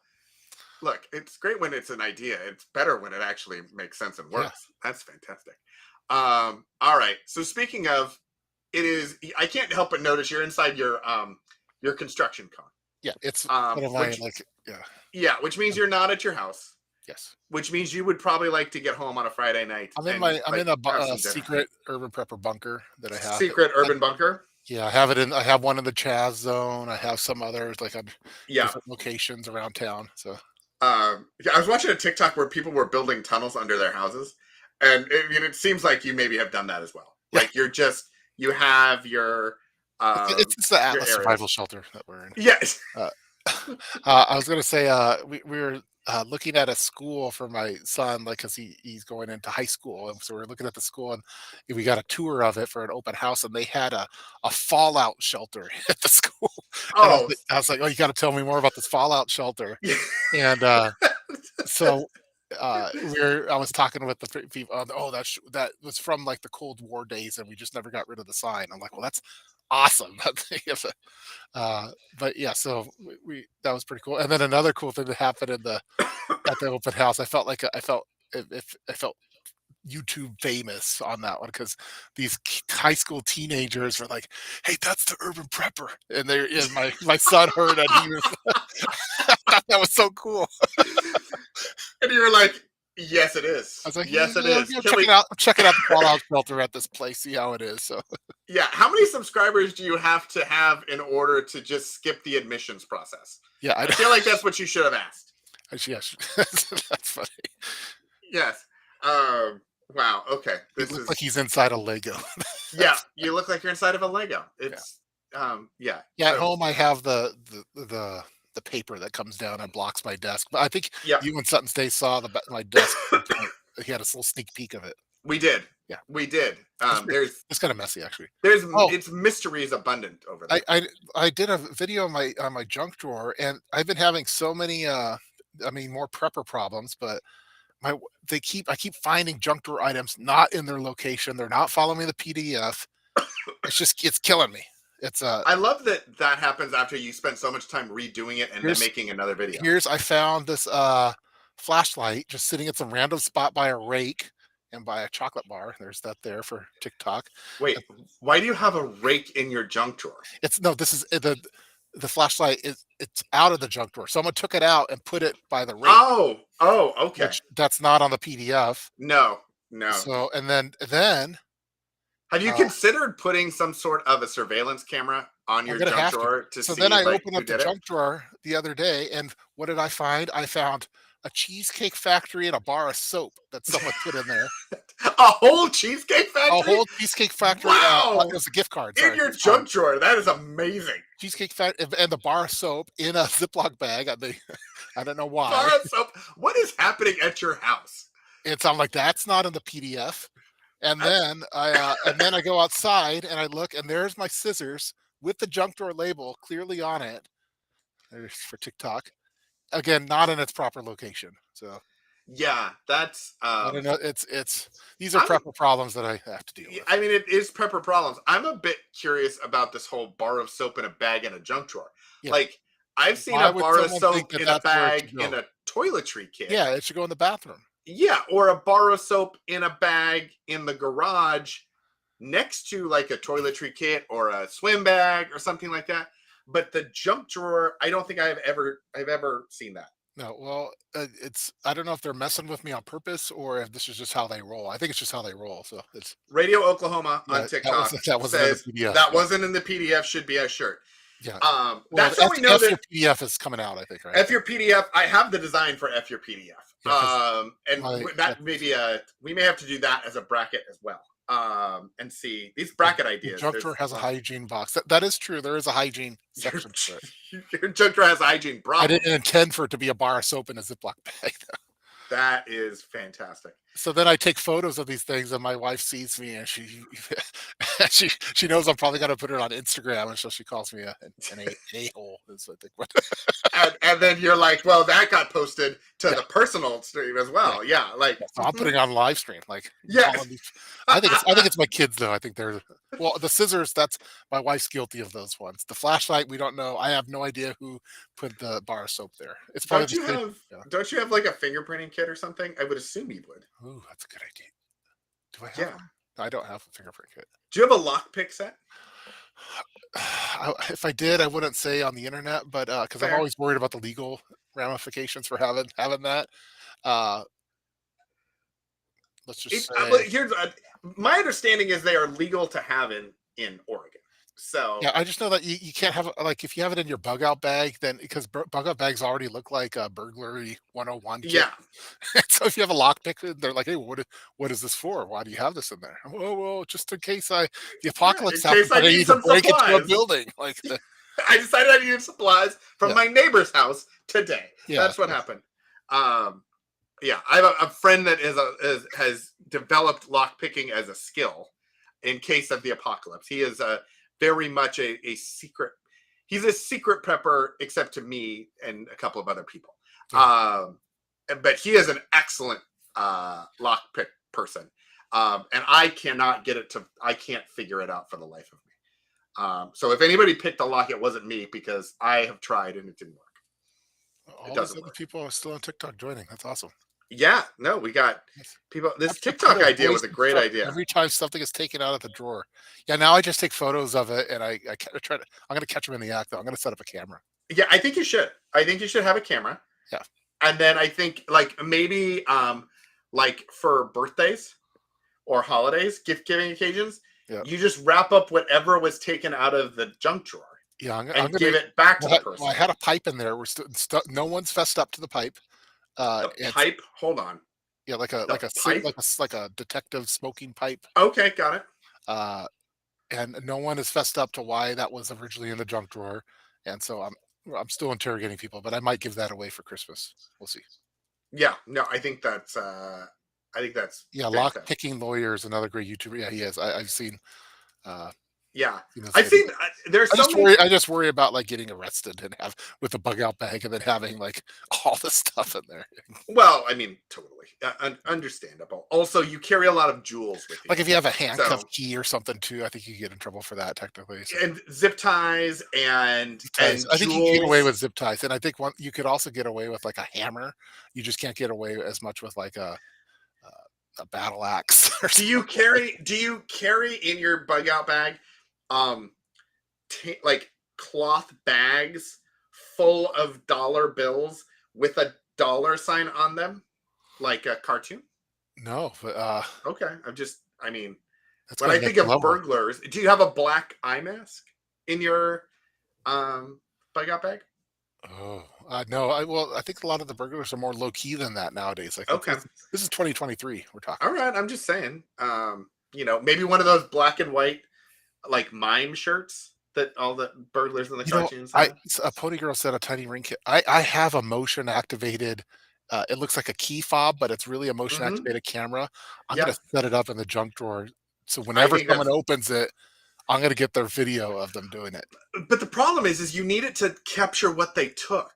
Look, it's great when it's an idea. It's better when it actually makes sense and works. Yeah. That's fantastic. All right. So speaking of, it is. I can't help but notice you're inside your construction car. Yeah. It's kind of my Which, like. Yeah. yeah, which means you're not at your house. Yes. Which means you would probably like to get home on a Friday night. I'm in and, my. I'm like, in a have some dinner. secret urban prepper bunker that I have. Secret urban bunker. Yeah, I have it in. I have one in the Chaz zone. I have some others like on Yeah. different locations around town. So Yeah, I was watching a TikTok where people were building tunnels under their houses, and it seems like you maybe have done that as well. yeah, Like you have your it's the Atlas areas. Survival Shelter that we're in. Yes. I was going to say we were looking at a school for my son, like because he's going into high school, and so we're looking at the school, and we got a tour of it for an open house, and they had a fallout shelter at the school. And Oh. I was like, oh, you got to tell me more about this fallout shelter. And so I was talking with the people. Oh, that was from like the Cold War days, and we just never got rid of the sign. I'm like, well, that's awesome. But yeah, so we that was pretty cool. And then another cool thing that happened at the open house, I felt like I felt YouTube famous on that one because these high school teenagers were like, "Hey, that's the urban prepper," and my son heard it. He was, I thought that was so cool. And you were like, "Yes, it is. I was like, yes, it yeah, is." yeah, check it out the fallout shelter at this place, see how it is. So Yeah. How many subscribers do you have to have in order to just skip the admissions process? yeah, I feel like that's what you should have asked. yes, that's funny. Yes. Wow. Okay. It This looks is like he's inside a Lego. yeah. You look like you're inside of a Lego. It's yeah. Yeah, at So, home I have the paper that comes down and blocks my desk. But I think yeah. you and Sutton Stay saw my desk. He had a little sneak peek of it. We did. Yeah. We did. It's kind of messy, actually. There's Oh, it's mysteries abundant over there. I did a video on my junk drawer, and I've been having so many more prepper problems, but my I keep finding junk drawer items not in their location. They're not following the PDF. It's killing me. It's I love that happens after you spend so much time redoing it and then making another video. I found this flashlight just sitting at some random spot by a rake and by a chocolate bar. There's that there for TikTok. Wait, why do you have a rake in your junk drawer? It's no, this is the flashlight it's out of the junk drawer. Someone took it out and put it by the rake. Oh, okay. Which that's not on the PDF. No. So and then Have you considered putting some sort of a surveillance camera on your junk drawer to see? So then I like, opened who up the did it? junk drawer the other day, and what did I find? I found a cheesecake factory and a bar of soap that someone put in there. A whole cheesecake factory? A whole cheesecake factory. Wow. It was a gift card. In Sorry, your junk drawer. That is amazing. cheesecake factory and the bar of soap in a Ziploc bag. I don't know why. Bar of soap. What is happening at your house? I'm like, that's not in the PDF. And then I go outside and I look, and there's my scissors with the junk drawer label clearly on it. There's for TikTok. Again, not in its proper location. So Yeah, that's I don't know. These are prepper problems that I have to deal with. I mean, it is prepper problems. I'm a bit curious about this whole bar of soap in a bag in a junk drawer. Yeah. Like, I've seen Why a would bar of someone think soap that in a that's where it bag should in go? a toiletry kit. Yeah, it should go in the bathroom. Yeah, or a bar of soap in a bag in the garage next to like a toiletry kit or a swim bag or something like that. but the junk drawer, I don't think I've ever seen that. No, well, it's I don't know if they're messing with me on purpose or if this is just how they roll. I think it's just how they roll. So it's Radio Oklahoma on yeah, TikTok that wasn't in the says PDF. that wasn't in the PDF, should be a shirt. Yeah. Well, That's how we know F your that PDF is coming out, I think, right? F your PDF. I have the design for F your PDF. Yeah, 'cause And my that maybe we may have to do that as a bracket as well. And see these bracket the ideas. junk drawer has a hygiene box. That is true. There is a hygiene Your, section for it. your junk drawer has a hygiene I problem. didn't intend for it to be a bar of soap in a Ziploc bag. That is fantastic. So then I take photos of these things, and my wife sees me, and she knows I'm probably gonna put it on Instagram, and so she calls me an a hole. Is I think what. And then you're like, well, that got posted to Yeah. the personal stream as well. Yeah, like So I'm putting it on live stream, like Yeah. calling these- I think it's my kids though. I think they're well the scissors. That's my wife's guilty of those ones. The flashlight, we don't know. I have no idea who put the bar of soap there. It's probably don't you the same. have Yeah. don't you have like a fingerprinting kit or something? I would assume you would. Ooh, that's a good idea. Do I have Yeah. one? No, I don't have a fingerprint kit. Do you have a lockpick set? If I did, I wouldn't say on the internet, but because I'm Fair. always worried about the legal ramifications for having that. Uh, let's just say, Here's my understanding is they are legal to have in Oregon. So yeah, I just know that you can't have like if you have it in your bug out bag, then because bug out bags already look like a burglary 101 kit. yeah, So if you have a lockpick, they're like, hey, what is this for? Why do you have this in there? Well, just in case the apocalypse in case happens, I I need need to some break into a supplies. building. Like, I decided I needed supplies from Yeah. my neighbor's house today. Yeah, That's what yeah. happened. Yeah, I have a friend that has developed lockpicking as a skill in case of the apocalypse. He is very much a secret. He's a secret prepper, except to me and a couple of other people. But he is an excellent lockpick person, and I cannot get it to. I can't figure it out for the life of me. So if anybody picked a lock, it wasn't me because I have tried and it didn't work. All these doesn't other work. people are still on TikTok joining. That's awesome. Yeah, no, we got people. This That's the TikTok cool idea voice was a and great stuff. idea. Every time something is taken out of the drawer, yeah. Now I just take photos of it, and I try to. I'm gonna catch them in the act. Though I'm gonna set up a camera. Yeah, I think you should. I think you should have a camera. Yeah. And then I think like maybe like for birthdays or holidays, gift giving occasions, Yeah. you just wrap up whatever was taken out of the junk drawer Yeah, I'm and gonna give it back to Well, the person. I had a pipe in there. We're still no one's fessed up to the pipe. The It's pipe. Hold on. yeah, like a The like a pipe? like a detective smoking pipe. Okay, got it. Uh, and no one has fessed up to why that was originally in the junk drawer. And so I'm still interrogating people, but I might give that away for Christmas. We'll see. Yeah, no, I think that's Yeah, lock fantastic. picking lawyer is another great YouTuber. Yeah, he is. I've seen. Uh, Yeah, those I've videos. seen. There's I so just many. worry. I just worry about like getting arrested and have with a bug out bag and then having like all the stuff in there. Well, I mean, totally understandable. Also, you carry a lot of jewels with you. Like if you have a handcuff So- key or something too, I think you get in trouble for that technically. So. And zip ties and Ties. and I think you can get away jewels. with zip ties, and I think you could also get away with like a hammer. You just can't get away as much with like a battle axe. Or Do you carry in your bug out bag, like cloth bags full of dollar bills with a dollar sign on them, like a cartoon? No, but Okay, I mean, that's when gonna I make think it of level. burglars, do you have a black eye mask in your bug out bag? Oh no, I think a lot of the burglars are more low key than that nowadays. Like Okay. this is 2023. We're talking. All right, I'm just saying. Maybe one of those black and white like mime shirts that all the burglars in the You know, cartoons have. a pony girl said a tiny ring kit. I have a motion activated. It looks like a key fob, but it's really a motion Mhm. activated camera. I'm Yeah. gonna set it up in the junk drawer, so whenever think someone that's- opens it, I'm gonna get their video of them doing it. But the problem is you need it to capture what they took.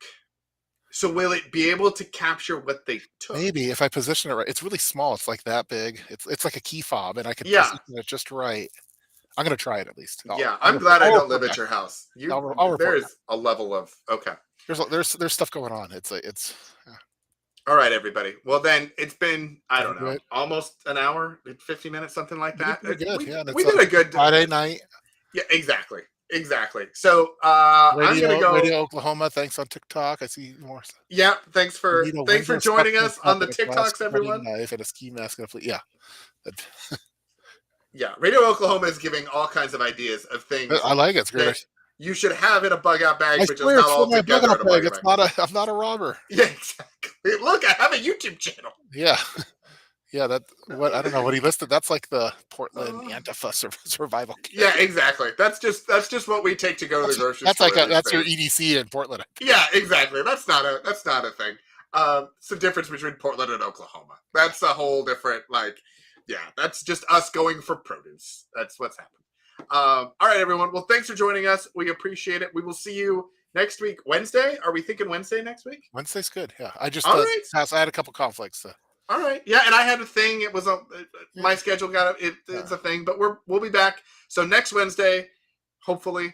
So will it be able to capture what they took? Maybe if I position it right, it's really small. It's like that big. It's like a key fob, and I can Yeah. position it just right. I'm gonna try it at least. Yeah, I'm glad I I'll don't live report at your house. I'll report There's a level of okay. There's stuff going on. It's All right, everybody. Well, then it's been I don't Sound know, good? almost an hour, 50 minutes, something like We did that. pretty good, yeah, and We it's did a good Friday night. Yeah, exactly. exactly. So I'm gonna go. Radio Oklahoma. Thanks on TikTok. I see more. Yeah, You need a thanks for window joining suction us on cup the and a glass TikToks, cutting everyone. knife and a ski mask and a yeah. Yeah, Radio Oklahoma is giving all kinds of ideas of things I like it. It's that great. you should have in a bug out bag, I but just swear not it's for all my bug together out in a bag. bug out It's bag. not a. I'm not a robber. Yeah, exactly. Look, I have a YouTube channel. Yeah. Yeah, that what I don't know what he listed. That's like the Portland Antifa survival kit. Yeah, exactly. That's just what we take to go to the grocery That's store. like that's your EDC in Portland. Yeah, exactly. That's not a thing. It's the difference between Portland and Oklahoma. That's a whole different yeah. That's just us going for produce. That's what's happened. All right, everyone. Well, thanks for joining us. We appreciate it. We will see you next week. Wednesday? Are we thinking Wednesday next week? Wednesday's good. Yeah, I just all right. I had a couple conflicts. All right. Yeah, and I had a thing. It was my schedule got it's a thing, but we'll be back. So next Wednesday, hopefully,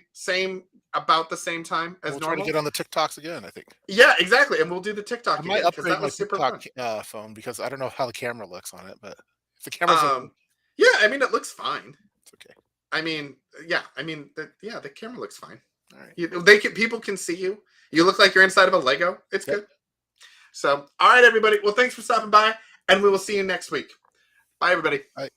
about the same time as we'll normal. Try to get on the TikToks again. I think. Yeah, exactly, and we'll do the TikTok. I might again, upgrade my super TikTok fun. phone because I don't know how the camera looks on it, but if the camera's yeah, I mean it looks fine. It's okay. I mean, yeah, the camera looks fine. All right. People can see you. You look like you're inside of a Lego. It's good. So, all right, everybody. Well, thanks for stopping by, and we will see you next week. Bye, everybody. Bye.